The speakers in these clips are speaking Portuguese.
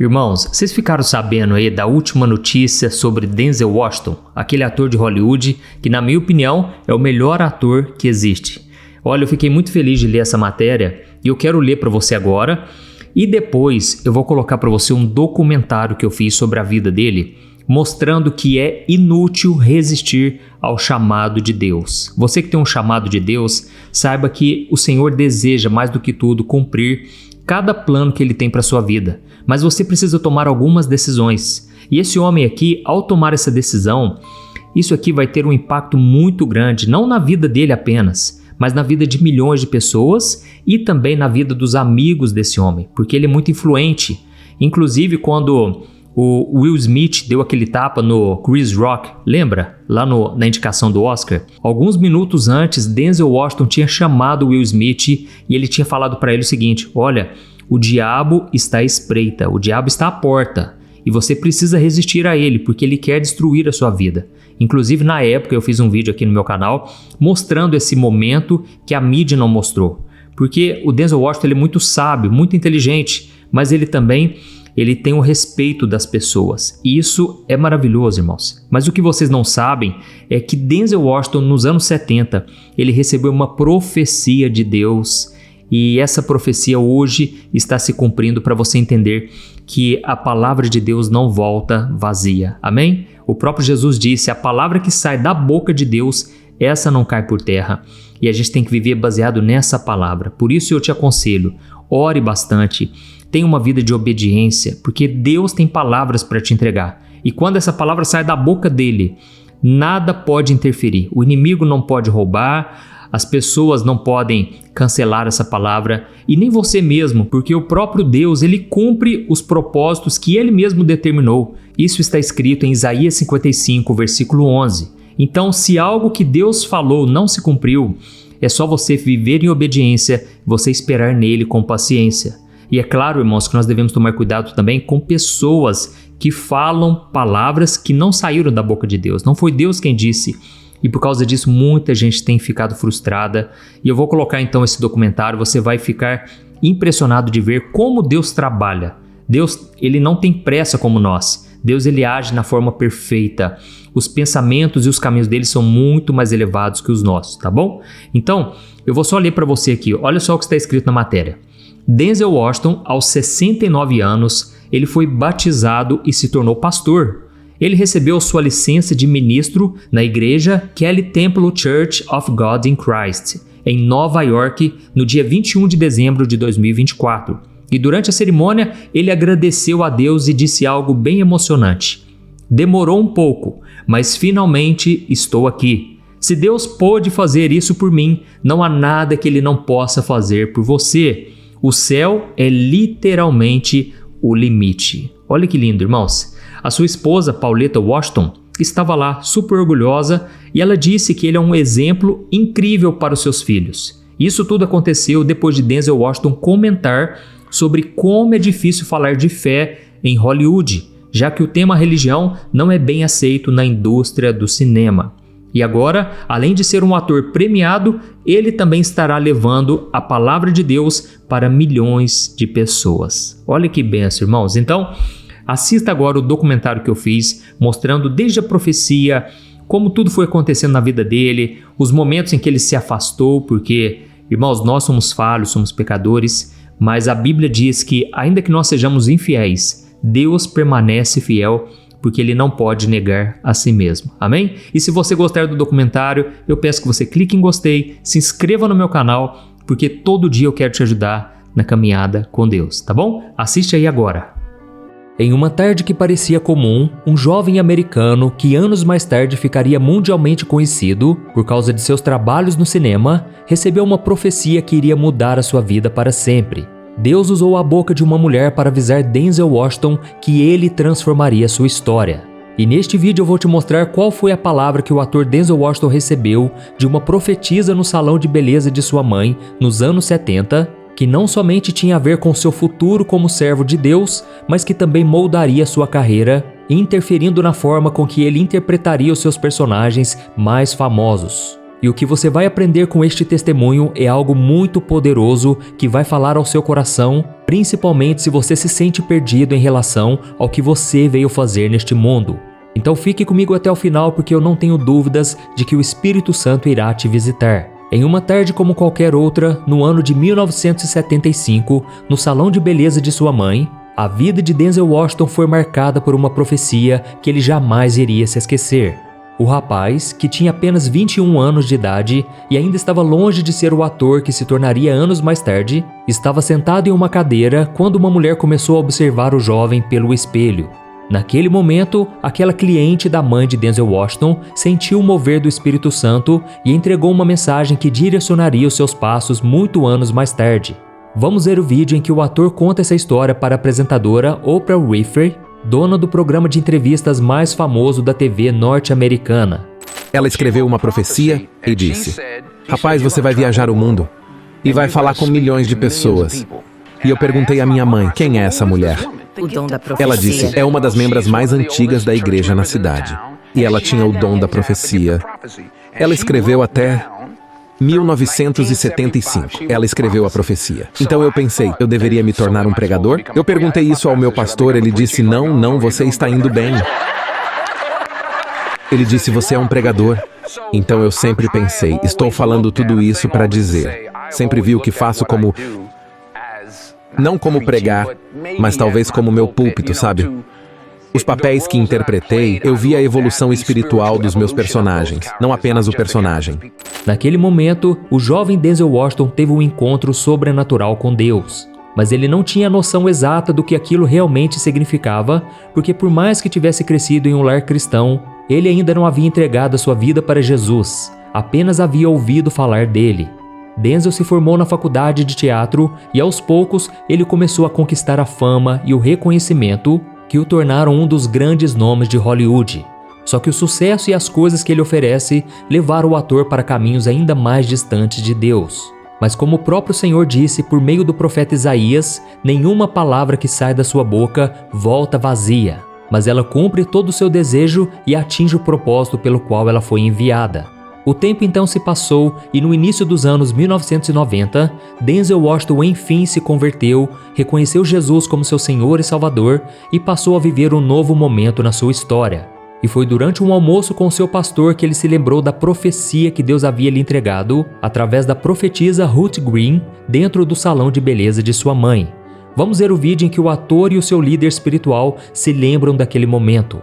Irmãos, vocês ficaram sabendo aí da última notícia sobre Denzel Washington, aquele ator de Hollywood que, na minha opinião, é o melhor ator que existe. Olha, eu fiquei muito feliz de ler essa matéria e eu quero ler para você agora e depois eu vou colocar para você um documentário que eu fiz sobre a vida dele, mostrando que é inútil resistir ao chamado de Deus. Você que tem um chamado de Deus, saiba que o Senhor deseja mais do que tudo cumprir cada plano que Ele tem para sua vida, mas você precisa tomar algumas decisões. E esse homem aqui, ao tomar essa decisão, isso aqui vai ter um impacto muito grande, não na vida dele apenas, mas na vida de milhões de pessoas e também na vida dos amigos desse homem, porque ele é muito influente. Inclusive, quando o Will Smith deu aquele tapa no Chris Rock, lembra? Lá na indicação do Oscar. Alguns minutos antes, Denzel Washington tinha chamado o Will Smith e ele tinha falado para ele o seguinte: olha, o diabo está à espreita, o diabo está à porta e você precisa resistir a ele porque ele quer destruir a sua vida. Inclusive, na época, eu fiz um vídeo aqui no meu canal mostrando esse momento que a mídia não mostrou. Porque o Denzel Washington ele é muito sábio, muito inteligente, mas ele também tem o respeito das pessoas. E isso é maravilhoso, irmãos. Mas o que vocês não sabem é que Denzel Washington, nos anos 70, ele recebeu uma profecia de Deus. E essa profecia hoje está se cumprindo para você entender que a palavra de Deus não volta vazia. Amém? O próprio Jesus disse: a palavra que sai da boca de Deus, essa não cai por terra. E a gente tem que viver baseado nessa palavra. Por isso eu te aconselho, ore bastante. Tenha uma vida de obediência, porque Deus tem palavras para te entregar. E quando essa palavra sai da boca dele, nada pode interferir. O inimigo não pode roubar, as pessoas não podem cancelar essa palavra e nem você mesmo, porque o próprio Deus, ele cumpre os propósitos que ele mesmo determinou. Isso está escrito em Isaías 55, versículo 11. Então, se algo que Deus falou não se cumpriu, é só você viver em obediência, você esperar nele com paciência. E é claro, irmãos, que nós devemos tomar cuidado também com pessoas que falam palavras que não saíram da boca de Deus. Não foi Deus quem disse. E por causa disso, muita gente tem ficado frustrada. E eu vou colocar então esse documentário, você vai ficar impressionado de ver como Deus trabalha. Deus, ele não tem pressa como nós. Deus, ele age na forma perfeita. Os pensamentos e os caminhos dele são muito mais elevados que os nossos, tá bom? Então, eu vou só ler para você aqui. Olha só o que está escrito na matéria. Denzel Washington, aos 69 anos, ele foi batizado e se tornou pastor. Ele recebeu sua licença de ministro na igreja Kelly Temple Church of God in Christ, em Nova York, no dia 21 de dezembro de 2024. E durante a cerimônia, ele agradeceu a Deus e disse algo bem emocionante. Demorou um pouco, mas finalmente estou aqui. Se Deus pôde fazer isso por mim, não há nada que Ele não possa fazer por você. O céu é literalmente o limite. Olha que lindo, irmãos. A sua esposa, Pauletta Washington, estava lá super orgulhosa e ela disse que ele é um exemplo incrível para os seus filhos. Isso tudo aconteceu depois de Denzel Washington comentar sobre como é difícil falar de fé em Hollywood, já que o tema religião não é bem aceito na indústria do cinema. E agora, além de ser um ator premiado, ele também estará levando a palavra de Deus para milhões de pessoas. Olha que benção, irmãos. Então, assista agora o documentário que eu fiz, mostrando desde a profecia, como tudo foi acontecendo na vida dele, os momentos em que ele se afastou, porque, irmãos, nós somos falhos, somos pecadores, mas a Bíblia diz que, ainda que nós sejamos infiéis, Deus permanece fiel, porque Ele não pode negar a si mesmo. Amém? E se você gostar do documentário, eu peço que você clique em gostei, se inscreva no meu canal, porque todo dia eu quero te ajudar na caminhada com Deus, tá bom? Assiste aí agora. Em uma tarde que parecia comum, um jovem americano que anos mais tarde ficaria mundialmente conhecido por causa de seus trabalhos no cinema, recebeu uma profecia que iria mudar a sua vida para sempre. Deus usou a boca de uma mulher para avisar Denzel Washington que ele transformaria sua história. E neste vídeo eu vou te mostrar qual foi a palavra que o ator Denzel Washington recebeu de uma profetisa no salão de beleza de sua mãe nos anos 70, que não somente tinha a ver com seu futuro como servo de Deus, mas que também moldaria sua carreira, interferindo na forma com que ele interpretaria os seus personagens mais famosos. E o que você vai aprender com este testemunho é algo muito poderoso que vai falar ao seu coração, principalmente se você se sente perdido em relação ao que você veio fazer neste mundo. Então fique comigo até o final, porque eu não tenho dúvidas de que o Espírito Santo irá te visitar. Em uma tarde como qualquer outra, no ano de 1975, no salão de beleza de sua mãe, a vida de Denzel Washington foi marcada por uma profecia que ele jamais iria se esquecer. O rapaz, que tinha apenas 21 anos de idade e ainda estava longe de ser o ator que se tornaria anos mais tarde, estava sentado em uma cadeira quando uma mulher começou a observar o jovem pelo espelho. Naquele momento, aquela cliente da mãe de Denzel Washington sentiu o mover do Espírito Santo e entregou uma mensagem que direcionaria os seus passos muito anos mais tarde. Vamos ver o vídeo em que o ator conta essa história para a apresentadora Oprah Winfrey, dona do programa de entrevistas mais famoso da TV norte-americana. Ela escreveu uma profecia e disse: "Rapaz, você vai viajar o mundo e vai falar com milhões de pessoas." E eu perguntei à minha mãe: "Quem é essa mulher?" O dom da profecia. Ela disse: "É uma das membros mais antigas da igreja na cidade." E ela tinha o dom da profecia. Ela escreveu até 1975. Ela escreveu a profecia. Então eu pensei, eu deveria me tornar um pregador? Eu perguntei isso ao meu pastor, ele disse: não, você está indo bem. Ele disse: "Você é um pregador." Então eu sempre pensei, estou falando tudo isso para dizer. Sempre vi o que faço como, não como pregar, mas talvez como meu púlpito, sabe? Os papéis que interpretei, eu vi a evolução espiritual dos meus personagens, não apenas o personagem. Naquele momento, o jovem Denzel Washington teve um encontro sobrenatural com Deus. Mas ele não tinha noção exata do que aquilo realmente significava, porque por mais que tivesse crescido em um lar cristão, ele ainda não havia entregado a sua vida para Jesus, apenas havia ouvido falar dele. Denzel se formou na faculdade de teatro e aos poucos ele começou a conquistar a fama e o reconhecimento que o tornaram um dos grandes nomes de Hollywood. Só que o sucesso e as coisas que ele oferece levaram o ator para caminhos ainda mais distantes de Deus. Mas como o próprio Senhor disse por meio do profeta Isaías, nenhuma palavra que sai da sua boca volta vazia, mas ela cumpre todo o seu desejo e atinge o propósito pelo qual ela foi enviada. O tempo então se passou e no início dos anos 1990, Denzel Washington enfim se converteu, reconheceu Jesus como seu Senhor e Salvador e passou a viver um novo momento na sua história. E foi durante um almoço com seu pastor que ele se lembrou da profecia que Deus havia lhe entregado através da profetisa Ruth Green dentro do salão de beleza de sua mãe. Vamos ver o vídeo em que o ator e o seu líder espiritual se lembram daquele momento.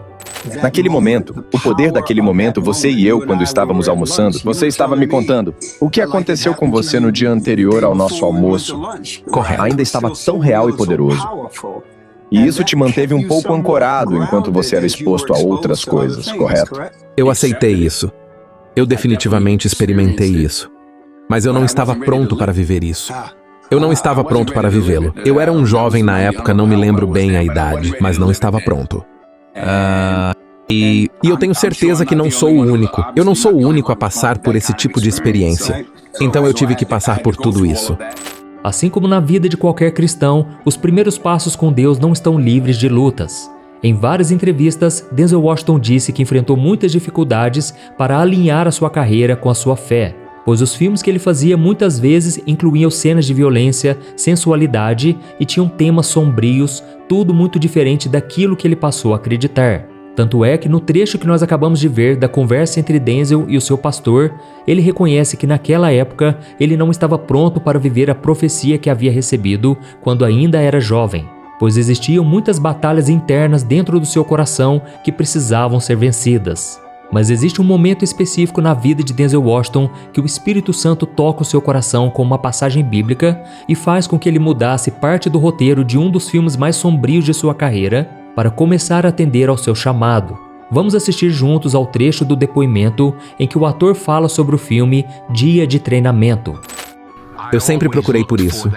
Naquele momento, o poder daquele momento, você e eu, quando estávamos almoçando, você estava me contando o que aconteceu com você no dia anterior ao nosso almoço. Correto. Ainda estava tão real e poderoso. E isso te manteve um pouco ancorado enquanto você era exposto a outras coisas, correto? Eu aceitei isso. Eu definitivamente experimentei isso. Mas eu não estava pronto para viver isso. Eu não estava pronto para vivê-lo. Eu era um jovem na época, não me lembro bem a idade, mas não estava pronto. E eu tenho certeza que não sou o único. Eu não sou o único a passar por esse tipo de experiência. Então eu tive que passar por tudo isso. Assim como na vida de qualquer cristão, os primeiros passos com Deus não estão livres de lutas. Em várias entrevistas, Denzel Washington disse que enfrentou muitas dificuldades para alinhar a sua carreira com a sua fé, pois os filmes que ele fazia muitas vezes incluíam cenas de violência, sensualidade e tinham temas sombrios, tudo muito diferente daquilo que ele passou a acreditar. Tanto é que no trecho que nós acabamos de ver da conversa entre Denzel e o seu pastor, ele reconhece que naquela época ele não estava pronto para viver a profecia que havia recebido quando ainda era jovem, pois existiam muitas batalhas internas dentro do seu coração que precisavam ser vencidas. Mas existe um momento específico na vida de Denzel Washington que o Espírito Santo toca o seu coração com uma passagem bíblica e faz com que ele mudasse parte do roteiro de um dos filmes mais sombrios de sua carreira para começar a atender ao seu chamado. Vamos assistir juntos ao trecho do depoimento em que o ator fala sobre o filme Dia de Treinamento. Eu sempre procurei por isso,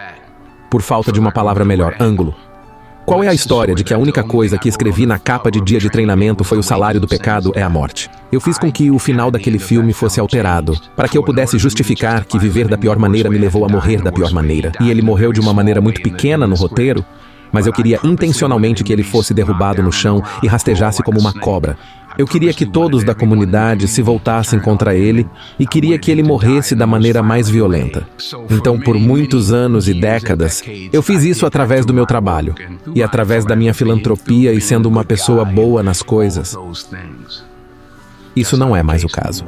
por falta de uma palavra melhor, ângulo. Qual é a história de que a única coisa que escrevi na capa de Dia de Treinamento foi o salário do pecado é a morte? Eu fiz com que o final daquele filme fosse alterado, para que eu pudesse justificar que viver da pior maneira me levou a morrer da pior maneira. E ele morreu de uma maneira muito pequena no roteiro, mas eu queria intencionalmente que ele fosse derrubado no chão e rastejasse como uma cobra. Eu queria que todos da comunidade se voltassem contra ele e queria que ele morresse da maneira mais violenta. Então, por muitos anos e décadas, eu fiz isso através do meu trabalho e através da minha filantropia e sendo uma pessoa boa nas coisas. Isso não é mais o caso.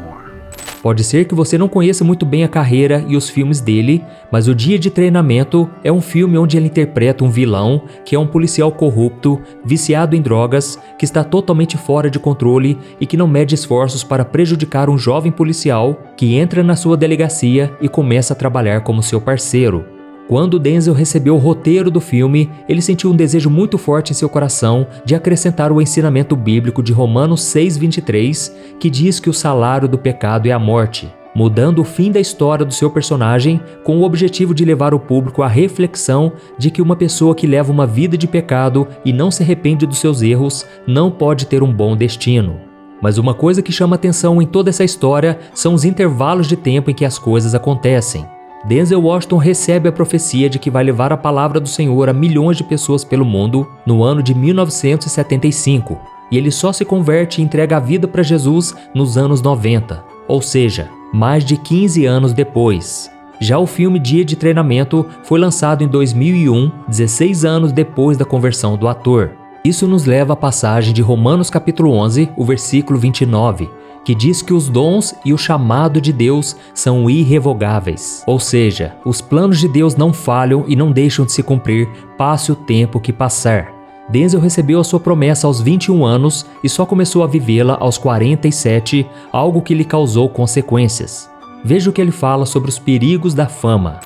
Pode ser que você não conheça muito bem a carreira e os filmes dele, mas O Dia de Treinamento é um filme onde ele interpreta um vilão que é um policial corrupto, viciado em drogas, que está totalmente fora de controle e que não mede esforços para prejudicar um jovem policial que entra na sua delegacia e começa a trabalhar como seu parceiro. Quando Denzel recebeu o roteiro do filme, ele sentiu um desejo muito forte em seu coração de acrescentar o ensinamento bíblico de Romanos 6:23, que diz que o salário do pecado é a morte, mudando o fim da história do seu personagem com o objetivo de levar o público à reflexão de que uma pessoa que leva uma vida de pecado e não se arrepende dos seus erros não pode ter um bom destino. Mas uma coisa que chama atenção em toda essa história são os intervalos de tempo em que as coisas acontecem. Denzel Washington recebe a profecia de que vai levar a palavra do Senhor a milhões de pessoas pelo mundo no ano de 1975, e ele só se converte e entrega a vida para Jesus nos anos 90, ou seja, mais de 15 anos depois. Já o filme Dia de Treinamento foi lançado em 2001, 16 anos depois da conversão do ator. Isso nos leva à passagem de Romanos capítulo 11, o versículo 29, que diz que os dons e o chamado de Deus são irrevogáveis. Ou seja, os planos de Deus não falham e não deixam de se cumprir, passe o tempo que passar. Denzel recebeu a sua promessa aos 21 anos e só começou a vivê-la aos 47, algo que lhe causou consequências. Veja o que ele fala sobre os perigos da fama.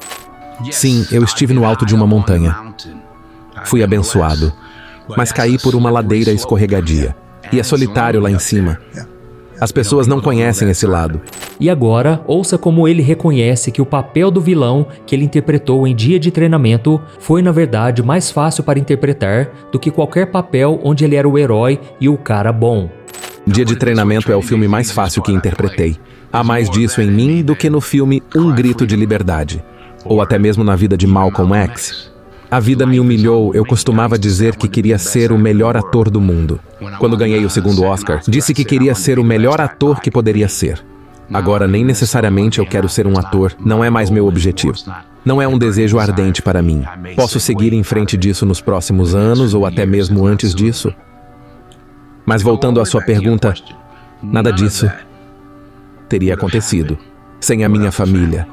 Sim, eu estive no alto de uma montanha. Fui abençoado, mas caí por uma ladeira escorregadia. E é solitário lá em cima. As pessoas não conhecem esse lado. E agora, ouça como ele reconhece que o papel do vilão que ele interpretou em Dia de Treinamento foi, na verdade, mais fácil para interpretar do que qualquer papel onde ele era o herói e o cara bom. Dia de Treinamento é o filme mais fácil que interpretei. Há mais disso em mim do que no filme Um Grito de Liberdade, ou até mesmo na vida de Malcolm X. A vida me humilhou, eu costumava dizer que queria ser o melhor ator do mundo. Quando ganhei o segundo Oscar, disse que queria ser o melhor ator que poderia ser. Agora, nem necessariamente eu quero ser um ator, não é mais meu objetivo. Não é um desejo ardente para mim. Posso seguir em frente disso nos próximos anos ou até mesmo antes disso. Mas voltando à sua pergunta, nada disso teria acontecido sem a minha família.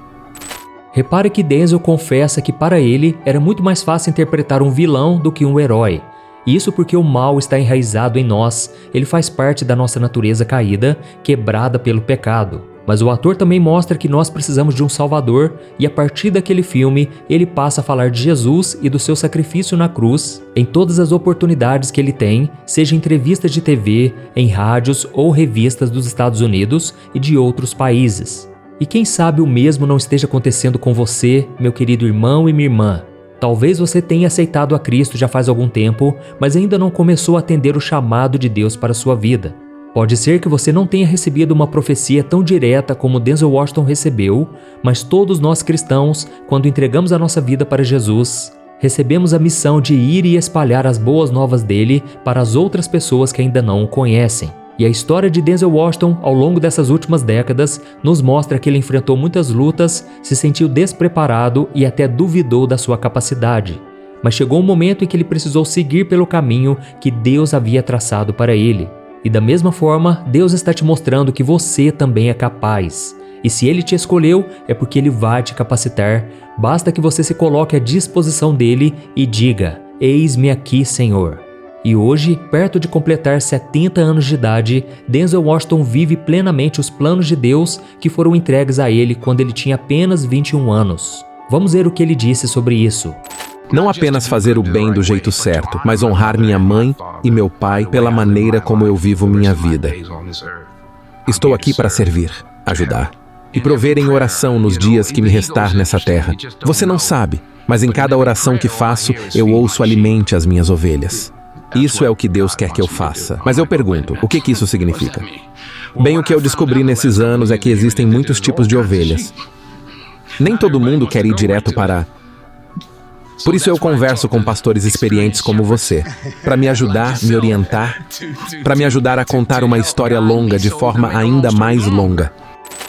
Repare que Denzel confessa que para ele era muito mais fácil interpretar um vilão do que um herói. Isso porque o mal está enraizado em nós, ele faz parte da nossa natureza caída, quebrada pelo pecado. Mas o ator também mostra que nós precisamos de um Salvador e a partir daquele filme ele passa a falar de Jesus e do seu sacrifício na cruz em todas as oportunidades que ele tem, seja em entrevistas de TV, em rádios ou revistas dos Estados Unidos e de outros países. E quem sabe o mesmo não esteja acontecendo com você, meu querido irmão e minha irmã. Talvez você tenha aceitado a Cristo já faz algum tempo, mas ainda não começou a atender o chamado de Deus para a sua vida. Pode ser que você não tenha recebido uma profecia tão direta como Denzel Washington recebeu, mas todos nós cristãos, quando entregamos a nossa vida para Jesus, recebemos a missão de ir e espalhar as boas novas dele para as outras pessoas que ainda não o conhecem. E a história de Denzel Washington, ao longo dessas últimas décadas, nos mostra que ele enfrentou muitas lutas, se sentiu despreparado e até duvidou da sua capacidade. Mas chegou um momento em que ele precisou seguir pelo caminho que Deus havia traçado para ele. E da mesma forma, Deus está te mostrando que você também é capaz. E se Ele te escolheu, é porque Ele vai te capacitar. Basta que você se coloque à disposição dEle e diga: eis-me aqui, Senhor. E hoje, perto de completar 70 anos de idade, Denzel Washington vive plenamente os planos de Deus que foram entregues a ele quando ele tinha apenas 21 anos. Vamos ver o que ele disse sobre isso. Não apenas fazer o bem do jeito certo, mas honrar minha mãe e meu pai pela maneira como eu vivo minha vida. Estou aqui para servir, ajudar e prover em oração nos dias que me restar nessa terra. Você não sabe, mas em cada oração que faço, eu ouço alimente as minhas ovelhas. Isso é o que Deus quer que eu faça. Mas eu pergunto, o que isso significa? Bem, o que eu descobri nesses anos é que existem muitos tipos de ovelhas. Nem todo mundo quer ir direto para Por isso eu converso com pastores experientes como você, para me ajudar, me orientar, para me ajudar a contar uma história longa de forma ainda mais longa.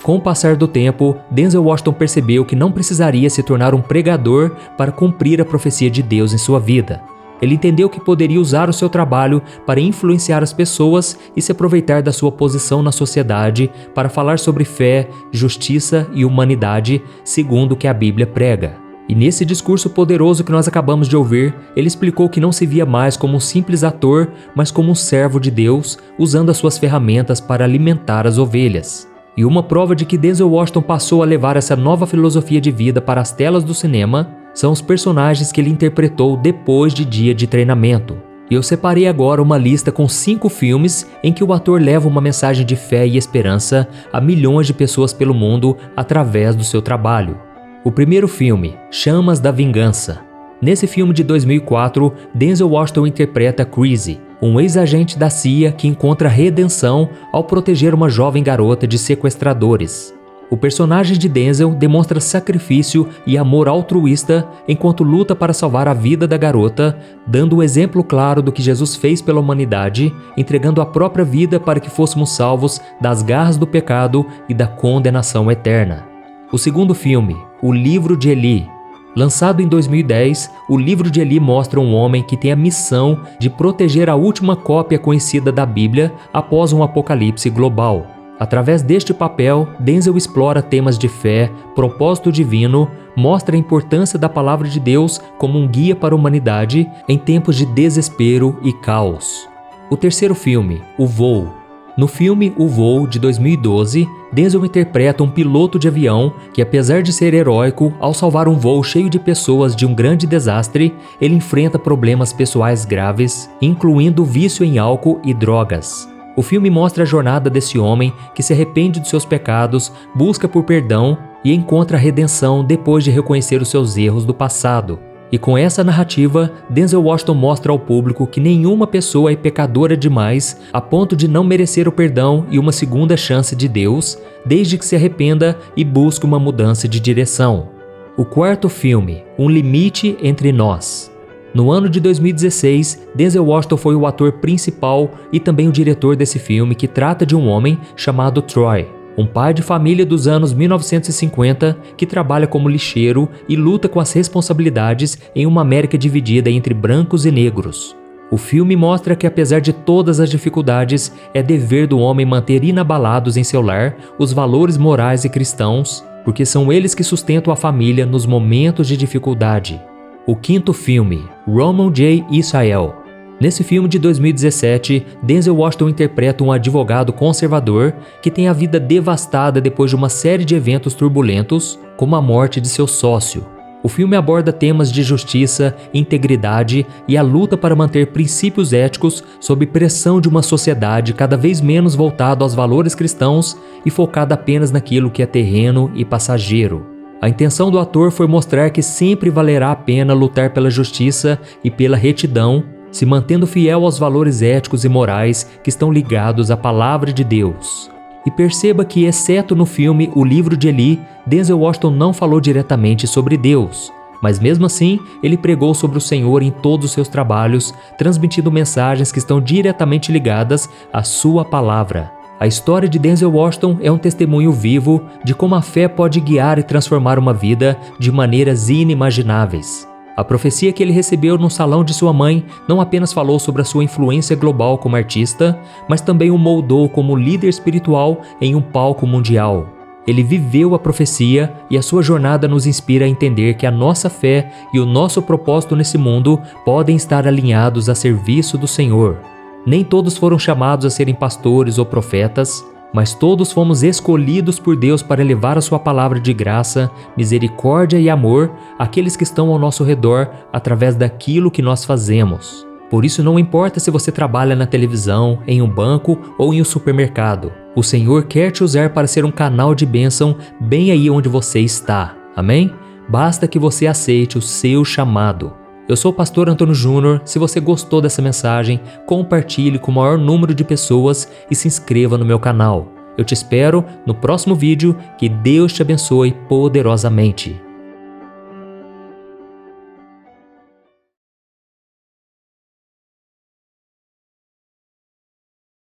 Com o passar do tempo, Denzel Washington percebeu que não precisaria se tornar um pregador para cumprir a profecia de Deus em sua vida. Ele entendeu que poderia usar o seu trabalho para influenciar as pessoas e se aproveitar da sua posição na sociedade para falar sobre fé, justiça e humanidade, segundo o que a Bíblia prega. E nesse discurso poderoso que nós acabamos de ouvir, ele explicou que não se via mais como um simples ator, mas como um servo de Deus, usando as suas ferramentas para alimentar as ovelhas. E uma prova de que Denzel Washington passou a levar essa nova filosofia de vida para as telas do cinema são os personagens que ele interpretou depois de dia de treinamento. E eu separei agora uma lista com 5 filmes em que o ator leva uma mensagem de fé e esperança a milhões de pessoas pelo mundo através do seu trabalho. O primeiro filme, Chamas da Vingança. Nesse filme de 2004, Denzel Washington interpreta Chrissy, um ex-agente da CIA que encontra redenção ao proteger uma jovem garota de sequestradores. O personagem de Denzel demonstra sacrifício e amor altruísta enquanto luta para salvar a vida da garota, dando um exemplo claro do que Jesus fez pela humanidade, entregando a própria vida para que fôssemos salvos das garras do pecado e da condenação eterna. O segundo filme, O Livro de Eli. Lançado em 2010, o Livro de Eli mostra um homem que tem a missão de proteger a última cópia conhecida da Bíblia após um apocalipse global. Através deste papel, Denzel explora temas de fé, propósito divino, mostra a importância da palavra de Deus como um guia para a humanidade em tempos de desespero e caos. O terceiro filme, O Voo. No filme O Voo, de 2012, Denzel interpreta um piloto de avião que, apesar de ser heróico, ao salvar um voo cheio de pessoas de um grande desastre, ele enfrenta problemas pessoais graves, incluindo vício em álcool e drogas. O filme mostra a jornada desse homem que se arrepende dos seus pecados, busca por perdão e encontra a redenção depois de reconhecer os seus erros do passado. E com essa narrativa, Denzel Washington mostra ao público que nenhuma pessoa é pecadora demais a ponto de não merecer o perdão e uma segunda chance de Deus, desde que se arrependa e busque uma mudança de direção. O quarto filme, Um Limite Entre Nós. No ano de 2016, Denzel Washington foi o ator principal e também o diretor desse filme, que trata de um homem chamado Troy, um pai de família dos anos 1950 que trabalha como lixeiro e luta com as responsabilidades em uma América dividida entre brancos e negros. O filme mostra que, apesar de todas as dificuldades, é dever do homem manter inabalados em seu lar os valores morais e cristãos, porque são eles que sustentam a família nos momentos de dificuldade. O quinto filme, Roman J. Israel. Nesse filme de 2017, Denzel Washington interpreta um advogado conservador que tem a vida devastada depois de uma série de eventos turbulentos, como a morte de seu sócio. O filme aborda temas de justiça, integridade e a luta para manter princípios éticos sob pressão de uma sociedade cada vez menos voltada aos valores cristãos e focada apenas naquilo que é terreno e passageiro. A intenção do ator foi mostrar que sempre valerá a pena lutar pela justiça e pela retidão, se mantendo fiel aos valores éticos e morais que estão ligados à palavra de Deus. E perceba que, exceto no filme O Livro de Eli, Denzel Washington não falou diretamente sobre Deus, mas mesmo assim ele pregou sobre o Senhor em todos os seus trabalhos, transmitindo mensagens que estão diretamente ligadas à sua palavra. A história de Denzel Washington é um testemunho vivo de como a fé pode guiar e transformar uma vida de maneiras inimagináveis. A profecia que ele recebeu no salão de sua mãe não apenas falou sobre a sua influência global como artista, mas também o moldou como líder espiritual em um palco mundial. Ele viveu a profecia e a sua jornada nos inspira a entender que a nossa fé e o nosso propósito nesse mundo podem estar alinhados a serviço do Senhor. Nem todos foram chamados a serem pastores ou profetas, mas todos fomos escolhidos por Deus para levar a sua palavra de graça, misericórdia e amor àqueles que estão ao nosso redor através daquilo que nós fazemos. Por isso não importa se você trabalha na televisão, em um banco ou em um supermercado. O Senhor quer te usar para ser um canal de bênção bem aí onde você está. Amém? Basta que você aceite o seu chamado. Eu sou o pastor Antônio Júnior. Se você gostou dessa mensagem, compartilhe com o maior número de pessoas e se inscreva no meu canal. Eu te espero no próximo vídeo. Que Deus te abençoe poderosamente.